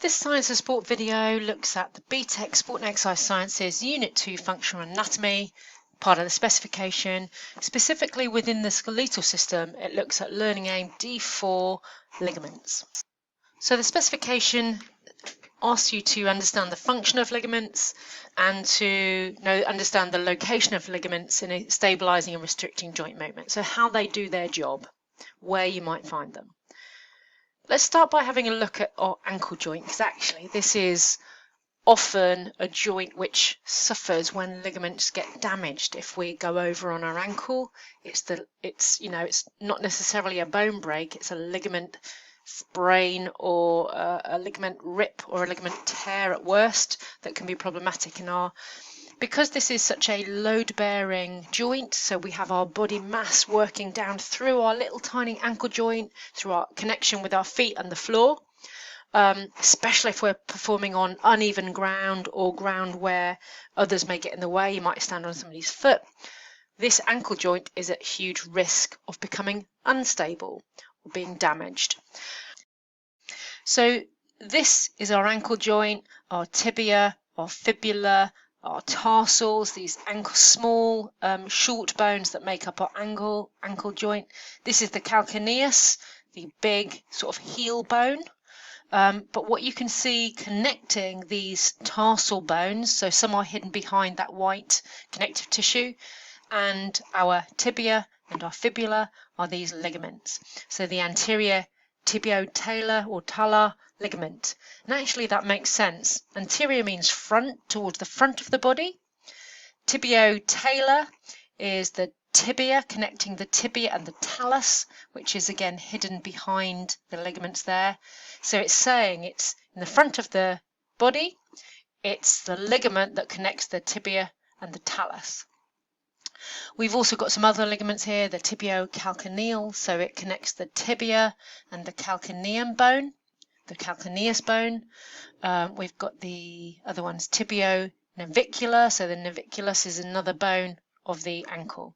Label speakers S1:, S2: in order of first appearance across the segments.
S1: This Science of Sport video looks at the BTEC Sport and Exercise Sciences Unit 2 Functional Anatomy, part of the specification. Specifically within the skeletal system, it looks at learning aim D4 ligaments. So the specification asks you to understand the function of ligaments and to understand the location of ligaments in a stabilising and restricting joint movement. So how they do their job, where you might find them. Let's start by having a look at our ankle joint, because actually this is often a joint which suffers when ligaments get damaged. If we go over on our ankle, it's not necessarily a bone break, it's a ligament sprain or a ligament rip or a ligament tear at worst that can be problematic in our. Because this is such a load-bearing joint, so we have our body mass working down through our little tiny ankle joint, through our connection with our feet and the floor, especially if we're performing on uneven ground or ground where others may get in the way. You might stand on somebody's foot. This ankle joint is at huge risk of becoming unstable or being damaged. So this is our ankle joint, our tibia, our fibula, our tarsals, these small short bones that make up our ankle joint. This is the calcaneus, the big sort of heel bone. But what you can see connecting these tarsal bones, so some are hidden behind that white connective tissue, and our tibia and our fibula are these ligaments. So the anterior tibio-talar or talar ligament. And actually that makes sense. Anterior means front, towards the front of the body. Tibio-talar is the tibia, connecting the tibia and the talus, which is again hidden behind the ligaments there. So it's saying it's in the front of the body, it's the ligament that connects the tibia and the talus. We've also got some other ligaments here, the tibiocalcaneal, so it connects the tibia and the calcaneum bone, the calcaneus bone. We've got the other ones, tibio-navicular, so the naviculus is another bone of the ankle.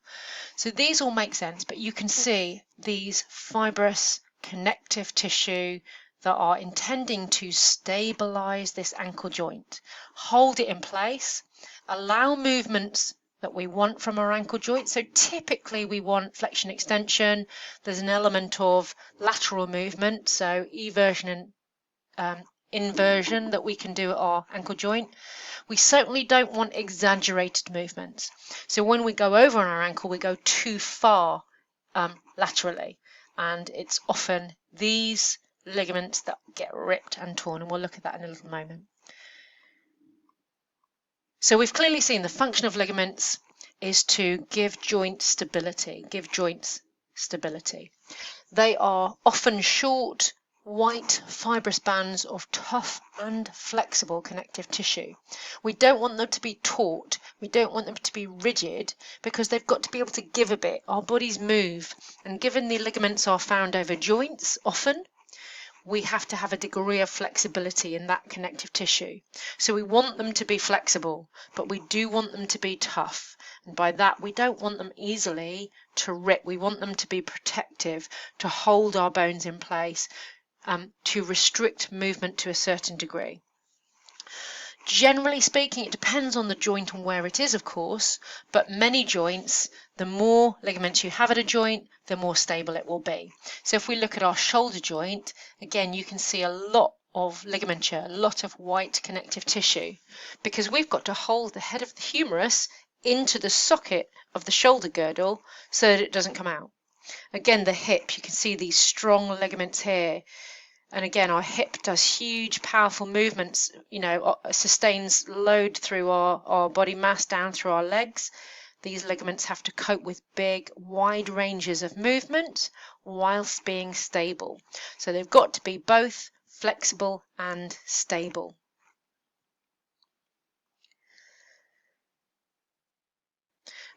S1: So these all make sense, but you can see these fibrous connective tissue that are intending to stabilize this ankle joint, hold it in place, allow movements that we want from our ankle joint. So typically we want flexion extension. There's an element of lateral movement, so eversion and inversion that we can do at our ankle joint. We certainly don't want exaggerated movements. So when we go over on our ankle, we go too far laterally, and it's often these ligaments that get ripped and torn, and we'll look at that in a little moment. So we've clearly seen the function of ligaments is to give joints stability. They are often short, white, fibrous bands of tough and flexible connective tissue. We don't want them to be taut, we don't want them to be rigid, because they've got to be able to give a bit. Our bodies move, and given the ligaments are found over joints often, we have to have a degree of flexibility in that connective tissue. So we want them to be flexible, but we do want them to be tough. And by that, we don't want them easily to rip. We want them to be protective, to hold our bones in place, to restrict movement to a certain degree. Generally speaking, it depends on the joint and where it is, of course, but many joints, the more ligaments you have at a joint, the more stable it will be. So if we look at our shoulder joint, again, you can see a lot of ligamenture, a lot of white connective tissue, because we've got to hold the head of the humerus into the socket of the shoulder girdle so that it doesn't come out. Again, the hip, you can see these strong ligaments here. And again, our hip does huge, powerful movements, sustains load through our body mass down through our legs. These ligaments have to cope with big, wide ranges of movement whilst being stable. So they've got to be both flexible and stable.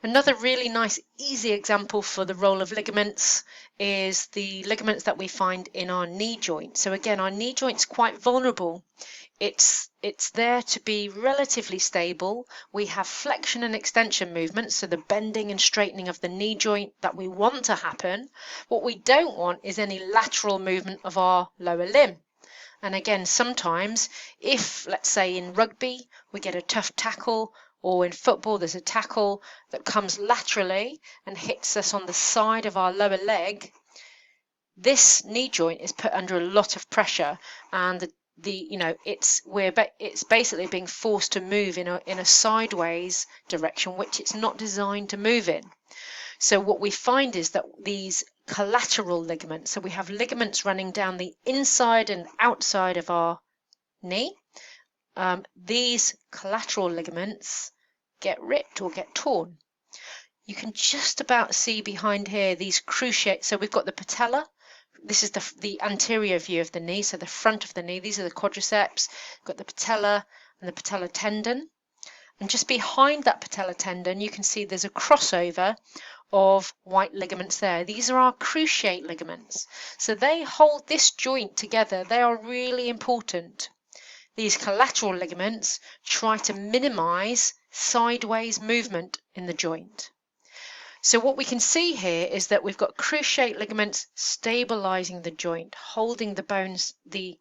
S1: Another really nice, easy example for the role of ligaments is the ligaments that we find in our knee joint. So again, our knee joint's quite vulnerable. It's there to be relatively stable. We have flexion and extension movements, so the bending and straightening of the knee joint that we want to happen. What we don't want is any lateral movement of our lower limb. And again, sometimes if, let's say in rugby, we get a tough tackle, or in football there's a tackle that comes laterally and hits us on the side of our lower leg, this knee joint is put under a lot of pressure, and it's basically being forced to move in a sideways direction, which it's not designed to move in. So what we find is that these collateral ligaments, so we have ligaments running down the inside and outside of our knee, these collateral ligaments get ripped or get torn. You can just about see behind here these cruciate, so we've got the patella. This is the anterior view of the knee, so the front of the knee. These are the quadriceps. We've got the patella and the patellar tendon. And just behind that patellar tendon, you can see there's a crossover of white ligaments there. These are our cruciate ligaments. So they hold this joint together. They are really important. These collateral ligaments try to minimize sideways movement in the joint. So what we can see here is that we've got cruciate ligaments stabilizing the joint, holding the bones, the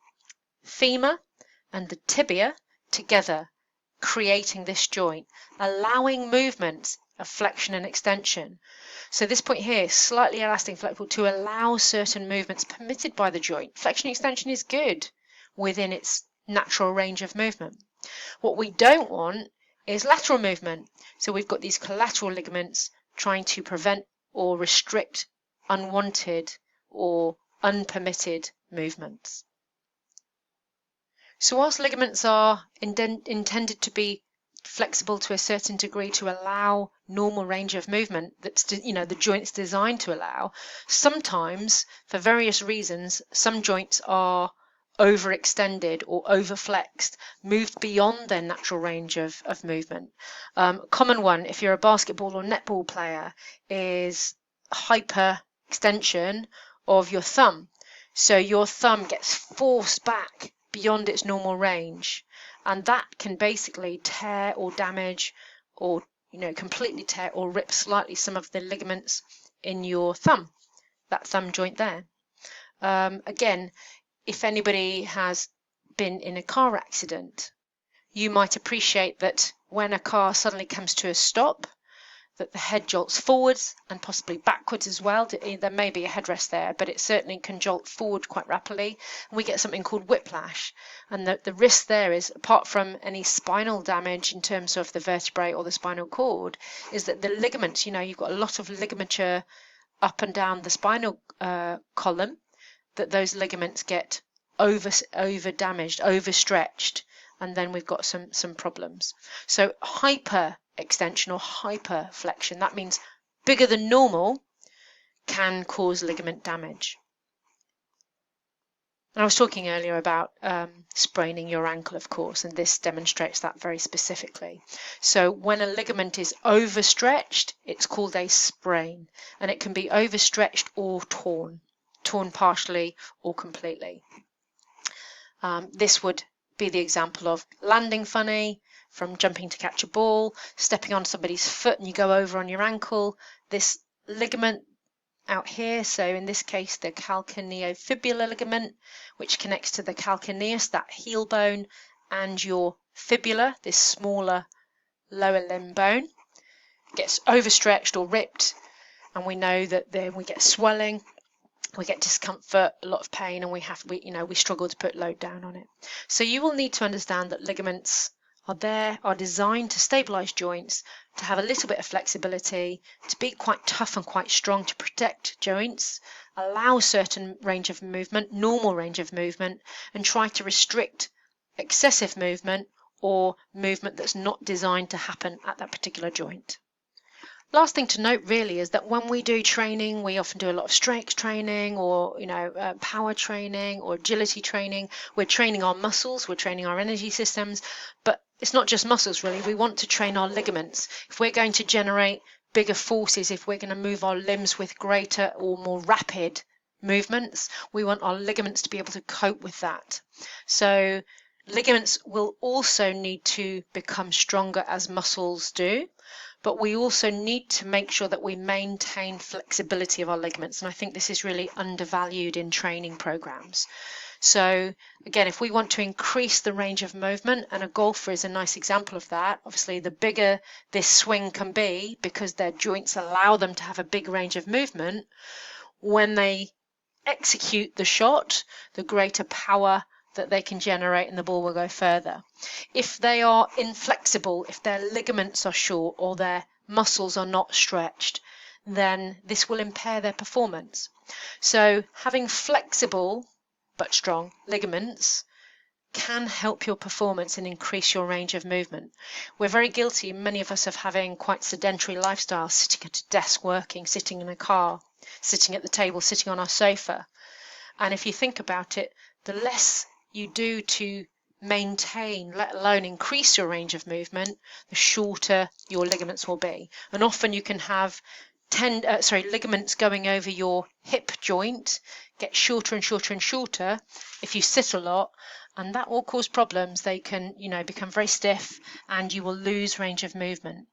S1: femur and the tibia together, creating this joint, allowing movements of flexion and extension. So this point here, slightly elastic and flexible to allow certain movements permitted by the joint. Flexion and extension is good within its natural range of movement. What we don't want is lateral movement. So we've got these collateral ligaments trying to prevent or restrict unwanted or unpermitted movements. So whilst ligaments are intended to be flexible to a certain degree to allow normal range of movement that's the joint's designed to allow, sometimes for various reasons some joints are overextended or overflexed, moved beyond their natural range of movement. Common one, if you're a basketball or netball player, is hyperextension of your thumb. So your thumb gets forced back beyond its normal range, and that can basically tear or damage or completely tear or rip slightly some of the ligaments in your thumb, that thumb joint there. Again, if anybody has been in a car accident, you might appreciate that when a car suddenly comes to a stop, that the head jolts forwards and possibly backwards as well. There may be a headrest there, but it certainly can jolt forward quite rapidly, and we get something called whiplash. And the risk there is, apart from any spinal damage in terms of the vertebrae or the spinal cord, is that the ligaments, you've got a lot of ligature up and down the spinal column, that those ligaments get over damaged, overstretched, and then we've got some problems. So hyper extension or hyperflexion, that means bigger than normal, can cause ligament damage. And I was talking earlier about spraining your ankle, of course, and this demonstrates that very specifically. So when a ligament is overstretched, it's called a sprain, and it can be overstretched or torn partially or completely. This would be the example of landing funny, from jumping to catch a ball, stepping on somebody's foot and you go over on your ankle. This ligament out here, so in this case the calcaneofibular ligament, which connects to the calcaneus, that heel bone, and your fibula, this smaller lower limb bone, gets overstretched or ripped, and we know that then we get swelling, we get discomfort, a lot of pain, and we struggle to put load down on it. So you will need to understand that ligaments are designed to stabilize joints, to have a little bit of flexibility, to be quite tough and quite strong, to protect joints, allow certain range of movement, normal range of movement, and try to restrict excessive movement or movement that's not designed to happen at that particular joint. Last thing to note really is that when we do training, we often do a lot of strength training or power training or agility training. We're training our muscles, we're training our energy systems, but it's not just muscles really. We want to train our ligaments. If we're going to generate bigger forces, if we're going to move our limbs with greater or more rapid movements, we want our ligaments to be able to cope with that. So ligaments will also need to become stronger as muscles do, but we also need to make sure that we maintain flexibility of our ligaments, and I think this is really undervalued in training programs. So again, if we want to increase the range of movement, and a golfer is a nice example of that, obviously the bigger this swing can be because their joints allow them to have a big range of movement, when they execute the shot, the greater power that they can generate and the ball will go further. If they are inflexible, if their ligaments are short or their muscles are not stretched, then this will impair their performance. So having flexible but strong ligaments can help your performance and increase your range of movement. We're very guilty, many of us, of having quite sedentary lifestyles, sitting at a desk working, sitting in a car, sitting at the table, sitting on our sofa. And if you think about it, the less you do to maintain, let alone increase your range of movement, the shorter your ligaments will be. And often you can have ligaments going over your hip joint get shorter and shorter and shorter if you sit a lot, and that will cause problems. They can, become very stiff and you will lose range of movement.